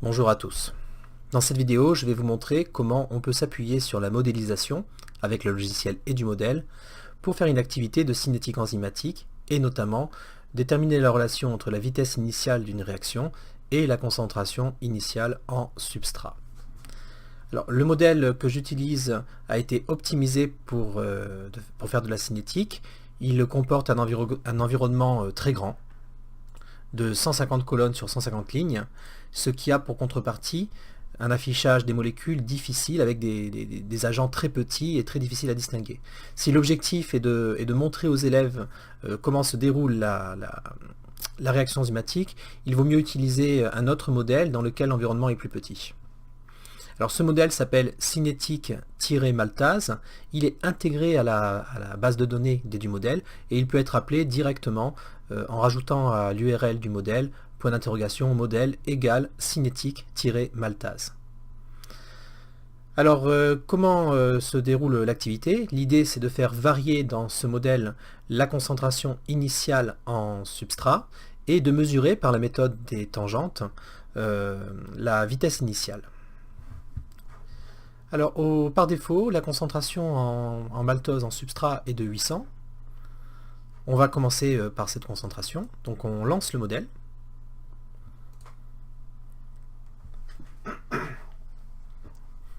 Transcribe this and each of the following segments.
Bonjour à tous. Dans cette vidéo, je vais vous montrer comment on peut s'appuyer sur la modélisation avec le logiciel EduModel pour faire une activité de cinétique enzymatique et notamment déterminer la relation entre la vitesse initiale d'une réaction et la concentration initiale en substrat. Alors, le modèle que j'utilise a été optimisé pour faire de la cinétique. Il comporte un environnement très grand, de 150 colonnes sur 150 lignes, ce qui a pour contrepartie un affichage des molécules difficile avec des agents très petits et très difficiles à distinguer. Si l'objectif est de montrer aux élèves comment se déroule la réaction enzymatique, il vaut mieux utiliser un autre modèle dans lequel l'environnement est plus petit. Alors ce modèle s'appelle cinétique-maltase, il est intégré à la base de données d'EduModel et il peut être appelé directement en rajoutant à l'URL du modèle modèle égale cinétique-maltase. Alors comment se déroule l'activité? L'idée c'est de faire varier dans ce modèle la concentration initiale en substrat et de mesurer par la méthode des tangentes la vitesse initiale. Alors par défaut, la concentration en maltose en substrat est de 800. On va commencer par cette concentration. Donc on lance le modèle.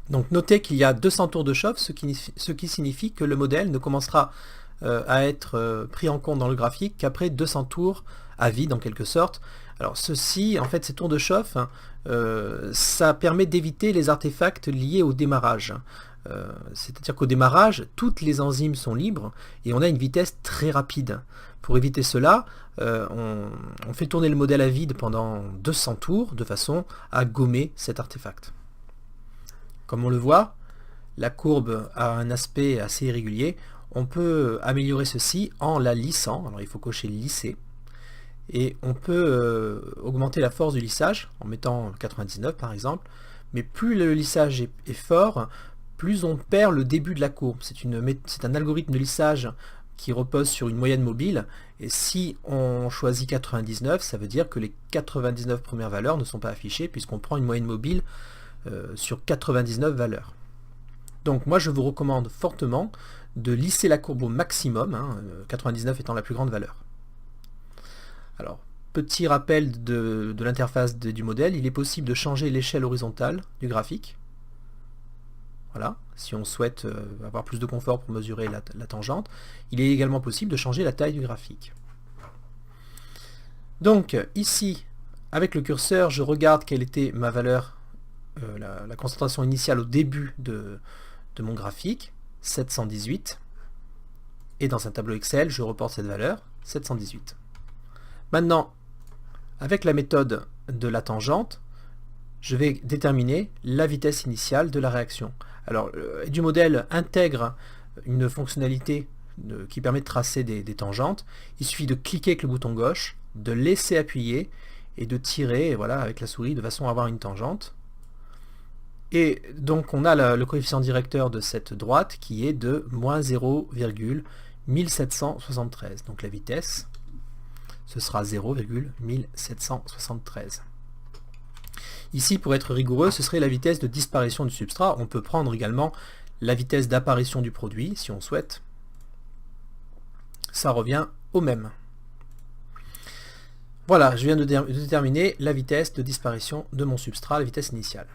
Donc notez qu'il y a 200 tours de chauffe, ce qui signifie que le modèle ne commencera à être pris en compte dans le graphique qu'après 200 tours à vide en quelque sorte. Alors ceci, en fait, ces tours de chauffe, ça permet d'éviter les artefacts liés au démarrage. C'est-à-dire qu'au démarrage, toutes les enzymes sont libres et on a une vitesse très rapide. Pour éviter cela, on fait tourner le modèle à vide pendant 200 tours de façon à gommer cet artefact. Comme on le voit, la courbe a un aspect assez irrégulier. On peut améliorer ceci en la lissant. Alors il faut cocher lisser. Et on peut augmenter la force du lissage en mettant 99 par exemple. Mais plus le lissage est fort, plus on perd le début de la courbe. C'est un algorithme de lissage qui repose sur une moyenne mobile. Et si on choisit 99, ça veut dire que les 99 premières valeurs ne sont pas affichées puisqu'on prend une moyenne mobile sur 99 valeurs. Donc moi je vous recommande fortement de lisser la courbe au maximum, 99 étant la plus grande valeur. Alors, petit rappel de l'interface du modèle, il est possible de changer l'échelle horizontale du graphique. Voilà, si on souhaite avoir plus de confort pour mesurer la tangente. Il est également possible de changer la taille du graphique. Donc ici, avec le curseur, je regarde quelle était ma valeur, la concentration initiale au début de mon graphique, 718. Et dans un tableau Excel, je reporte cette valeur, 718. Maintenant, avec la méthode de la tangente, je vais déterminer la vitesse initiale de la réaction. Alors, EduModel intègre une fonctionnalité qui permet de tracer des tangentes. Il suffit de cliquer avec le bouton gauche, de laisser appuyer et de tirer voilà, avec la souris de façon à avoir une tangente. Et donc on a le coefficient directeur de cette droite qui est de moins 0,1773. Donc la vitesse, ce sera 0,1773. Ici, pour être rigoureux, ce serait la vitesse de disparition du substrat. On peut prendre également la vitesse d'apparition du produit, si on souhaite. Ça revient au même. Voilà, je viens de déterminer la vitesse de disparition de mon substrat, la vitesse initiale.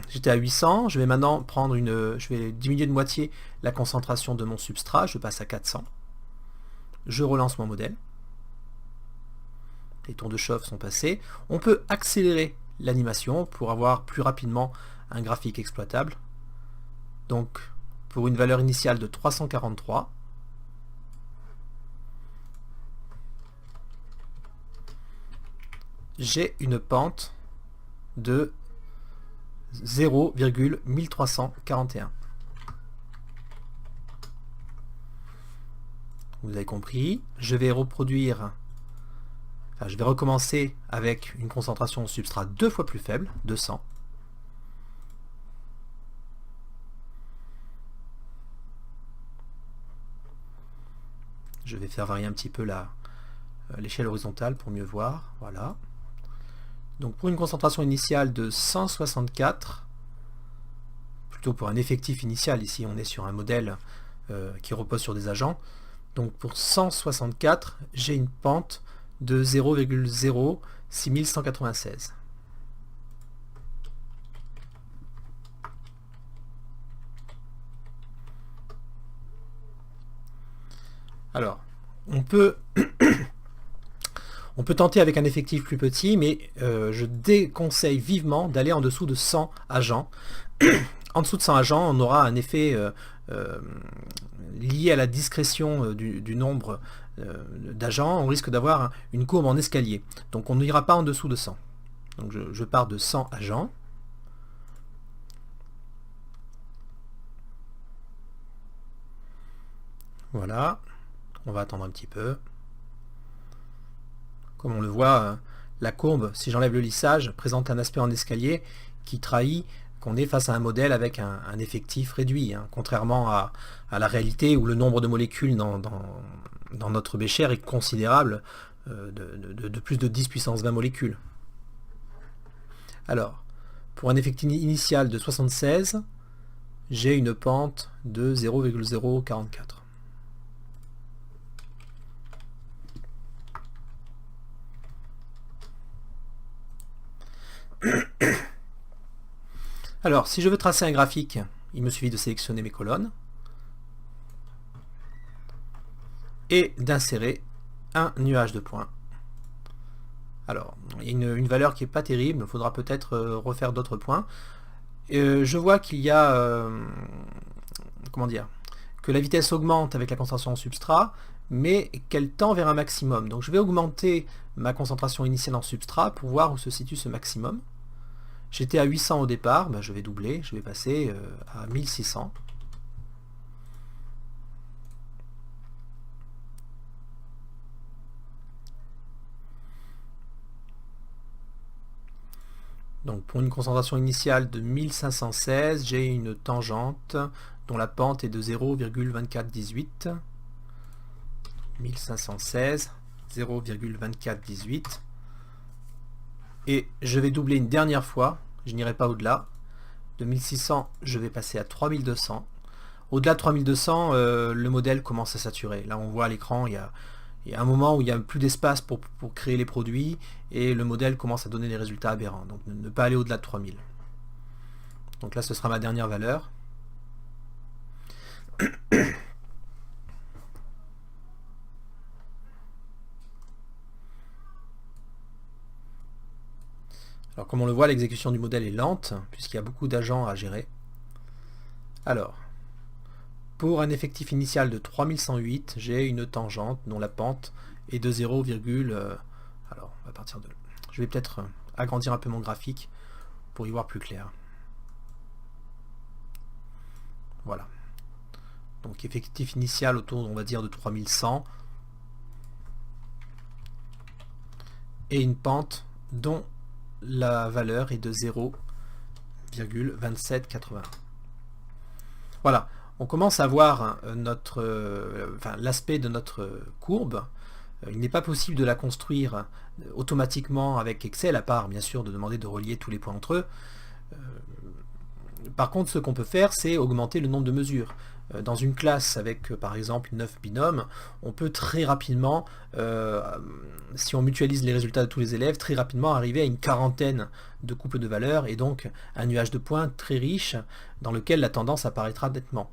J'étais à 800, je vais maintenant je vais diminuer de moitié la concentration de mon substrat, je passe à 400. Je relance mon modèle. Les tours de chauffe sont passés. On peut accélérer l'animation pour avoir plus rapidement un graphique exploitable. Donc, pour une valeur initiale de 343, j'ai une pente de 0,1341. Vous avez compris, je vais recommencer avec une concentration substrat 2 fois plus faible, 200. Je vais faire varier un petit peu l'échelle horizontale pour mieux voir, voilà. Donc pour une concentration initiale de 164, plutôt pour un effectif initial, ici on est sur un modèle qui repose sur des agents, donc pour 164, j'ai une pente de 0,06196. Alors, on peut tenter avec un effectif plus petit, mais je déconseille vivement d'aller en dessous de 100 agents. En dessous de 100 agents, on aura un effet lié à la discrétion du nombre d'agents. On risque d'avoir une courbe en escalier. Donc on n'ira pas en dessous de 100. Donc je pars de 100 agents. Voilà. On va attendre un petit peu. Comme on le voit, la courbe, si j'enlève le lissage, présente un aspect en escalier qui trahit qu'on est face à un modèle avec un effectif réduit, hein, contrairement à la réalité où le nombre de molécules dans notre bécher est considérable, de plus de 10 puissance 20 molécules. Alors, pour un effectif initial de 76, j'ai une pente de 0,044. Alors, si je veux tracer un graphique, il me suffit de sélectionner mes colonnes et d'insérer un nuage de points. Alors, il y a une valeur qui n'est pas terrible, il faudra peut-être refaire d'autres points. Je vois qu'il y a, comment dire, que la vitesse augmente avec la concentration en substrat, mais qu'elle tend vers un maximum. Donc je vais augmenter ma concentration initiale en substrat pour voir où se situe ce maximum. J'étais à 800 au départ, ben je vais doubler, je vais passer à 1600. Donc pour une concentration initiale de 1516, j'ai une tangente dont la pente est de 0,2418. 1516, 0,2418. Et je vais doubler une dernière fois, je n'irai pas au-delà. De 1600, je vais passer à 3200. Au-delà de 3200, le modèle commence à saturer. Là, on voit à l'écran, il y a un moment où il n'y a plus d'espace pour créer les produits et le modèle commence à donner des résultats aberrants. Donc ne pas aller au-delà de 3000. Donc là, ce sera ma dernière valeur. Alors comme on le voit, l'exécution du modèle est lente, puisqu'il y a beaucoup d'agents à gérer. Alors, pour un effectif initial de 3108, j'ai une tangente dont la pente est de 0, alors à partir de... Je vais peut-être agrandir un peu mon graphique pour y voir plus clair. Voilà. Donc effectif initial autour, on va dire, de 3100. Et une pente dont la valeur est de 0,2781. Voilà, on commence à voir l'aspect de notre courbe. Il n'est pas possible de la construire automatiquement avec Excel, à part bien sûr de demander de relier tous les points entre eux. Par contre, ce qu'on peut faire, c'est augmenter le nombre de mesures. Dans une classe avec par exemple 9 binômes, on peut très rapidement, si on mutualise les résultats de tous les élèves, très rapidement arriver à une quarantaine de couples de valeurs et donc un nuage de points très riche dans lequel la tendance apparaîtra nettement.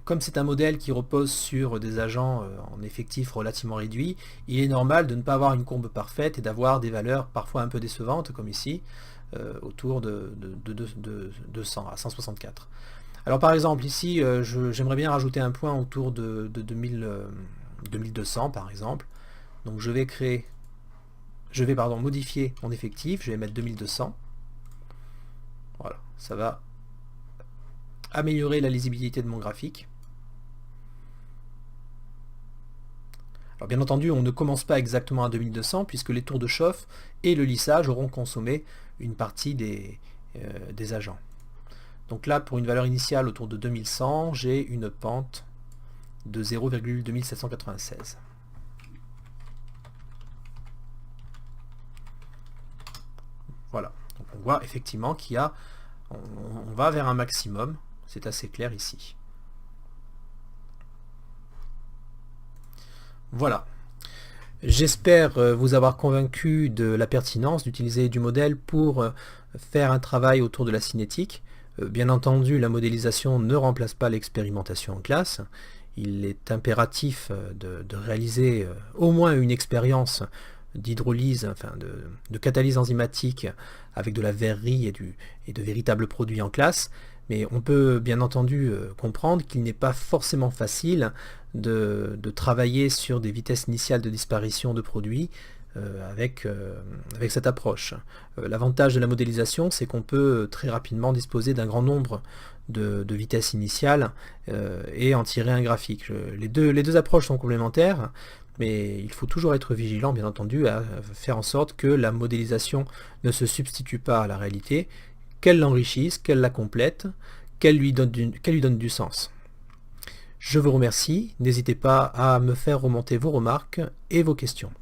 Comme c'est un modèle qui repose sur des agents en effectif relativement réduit, il est normal de ne pas avoir une courbe parfaite et d'avoir des valeurs parfois un peu décevantes comme ici, autour de 200 à 164. Alors par exemple ici j'aimerais bien rajouter un point autour de 2200 par exemple. Donc je vais modifier mon effectif, je vais mettre 2200. Voilà, ça va améliorer la lisibilité de mon graphique. Alors bien entendu, on ne commence pas exactement à 2200 puisque les tours de chauffe et le lissage auront consommé une partie des agents. Donc là, pour une valeur initiale autour de 2100, j'ai une pente de 0,2796. Voilà. Donc on voit effectivement qu'il y a, on va vers un maximum, c'est assez clair ici. Voilà. J'espère vous avoir convaincu de la pertinence d'utiliser du modèle pour faire un travail autour de la cinétique. Bien entendu, la modélisation ne remplace pas l'expérimentation en classe. Il est impératif de réaliser au moins une expérience d'hydrolyse, enfin de catalyse enzymatique avec de la verrerie et de véritables produits en classe. Mais on peut bien entendu comprendre qu'il n'est pas forcément facile de travailler sur des vitesses initiales de disparition de produits avec cette approche. L'avantage de la modélisation, c'est qu'on peut très rapidement disposer d'un grand nombre de vitesses initiales et en tirer un graphique. Les deux approches sont complémentaires, mais il faut toujours être vigilant, bien entendu, à faire en sorte que la modélisation ne se substitue pas à la réalité, qu'elle l'enrichisse, qu'elle la complète, qu'elle lui donne du sens. Je vous remercie, n'hésitez pas à me faire remonter vos remarques et vos questions.